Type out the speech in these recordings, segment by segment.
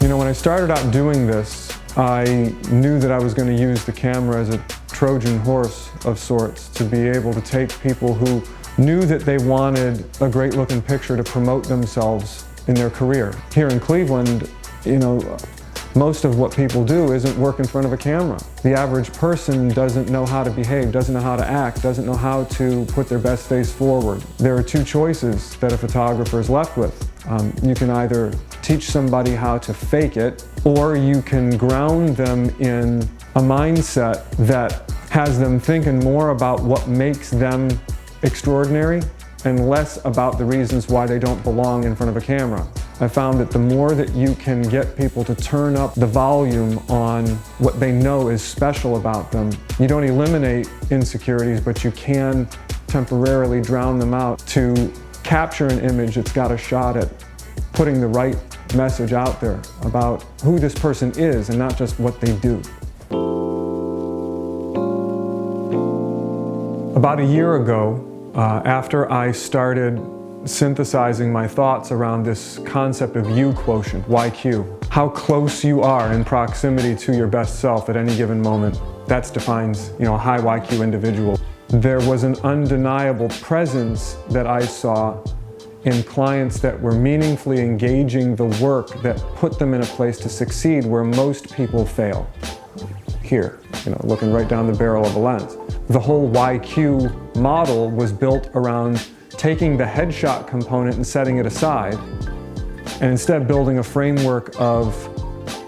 You know, when I started out doing this, I knew that I was going to use the camera as a Trojan horse of sorts to be able to take people who knew that they wanted a great looking picture to promote themselves in their career. Here in Cleveland, you know, most of what people do isn't work in front of a camera. The average person doesn't know how to behave, doesn't know how to act, doesn't know how to put their best face forward. There are two choices that a photographer is left with. You can either teach somebody how to fake it, or you can ground them in a mindset that has them thinking more about what makes them extraordinary and less about the reasons why they don't belong in front of a camera. I found that the more that you can get people to turn up the volume on what they know is special about them, you don't eliminate insecurities, but you can temporarily drown them out to capture an image that's got a shot at putting the right message out there about who this person is and not just what they do. About a year ago, after I started synthesizing my thoughts around this concept of U quotient, YQ, how close you are in proximity to your best self at any given moment, that defines, you know, a high YQ individual. There was an undeniable presence that I saw in clients that were meaningfully engaging the work that put them in a place to succeed where most people fail. Here, you know, looking right down the barrel of a lens. The whole YQ model was built around taking the headshot component and setting it aside, and instead building a framework of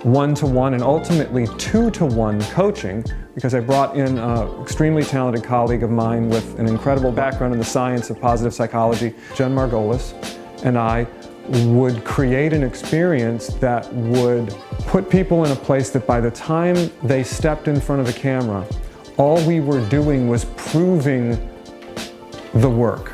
one-to-one and ultimately two-to-one coaching, because I brought in an extremely talented colleague of mine with an incredible background in the science of positive psychology, Jen Margolis, and I would create an experience that would put people in a place that by the time they stepped in front of the camera, all we were doing was proving the work.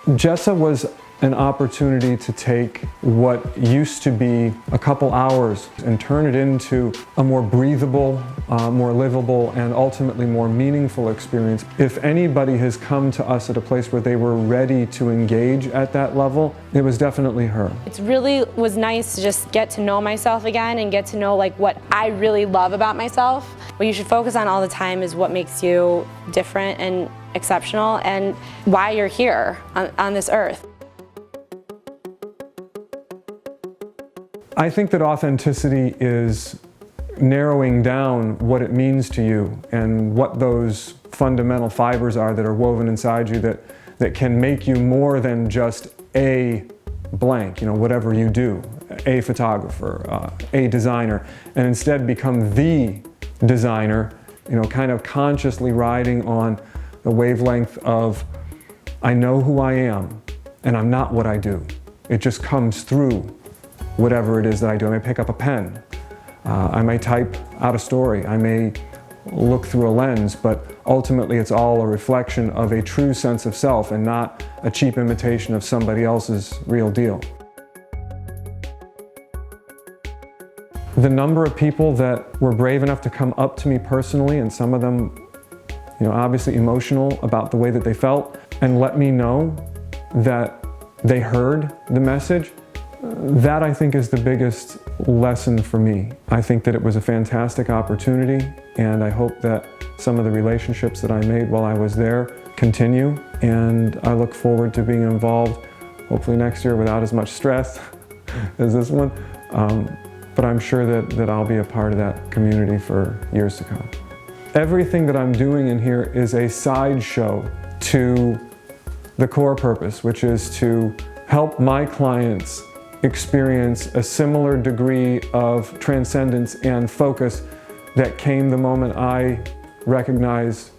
Jessa was an opportunity to take what used to be a couple hours and turn it into a more breathable, more livable, and ultimately more meaningful experience. If anybody has come to us at a place where they were ready to engage at that level, it was definitely her. It really was nice to just get to know myself again and get to know like what I really love about myself. What you should focus on all the time is what makes you different and exceptional and why you're here on this earth. I think that authenticity is narrowing down what it means to you and what those fundamental fibers are that are woven inside you that can make you more than just a blank, you know, whatever you do, a photographer, a designer, and instead become the designer, you know, kind of consciously riding on the wavelength of, I know who I am and I'm not what I do. It just comes through whatever it is that I do. I may pick up a pen, I may type out a story, I may look through a lens, but ultimately it's all a reflection of a true sense of self and not a cheap imitation of somebody else's real deal. The number of people that were brave enough to come up to me personally, and some of them, you know, obviously emotional about the way that they felt, and let me know that they heard the message, that I think is the biggest lesson for me. I think that it was a fantastic opportunity, and I hope that some of the relationships that I made while I was there continue, and I look forward to being involved hopefully next year without as much stress as this one, but I'm sure that I'll be a part of that community for years to come. Everything that I'm doing in here is a sideshow to the core purpose, which is to help my clients experience a similar degree of transcendence and focus that came the moment I recognized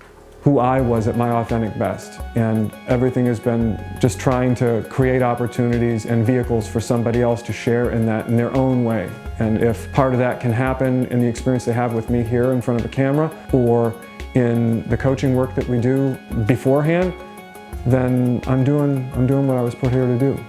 who I was at my authentic best. And everything has been just trying to create opportunities and vehicles for somebody else to share in that in their own way. And if part of that can happen in the experience they have with me here in front of a camera or in the coaching work that we do beforehand, then I'm doing what I was put here to do.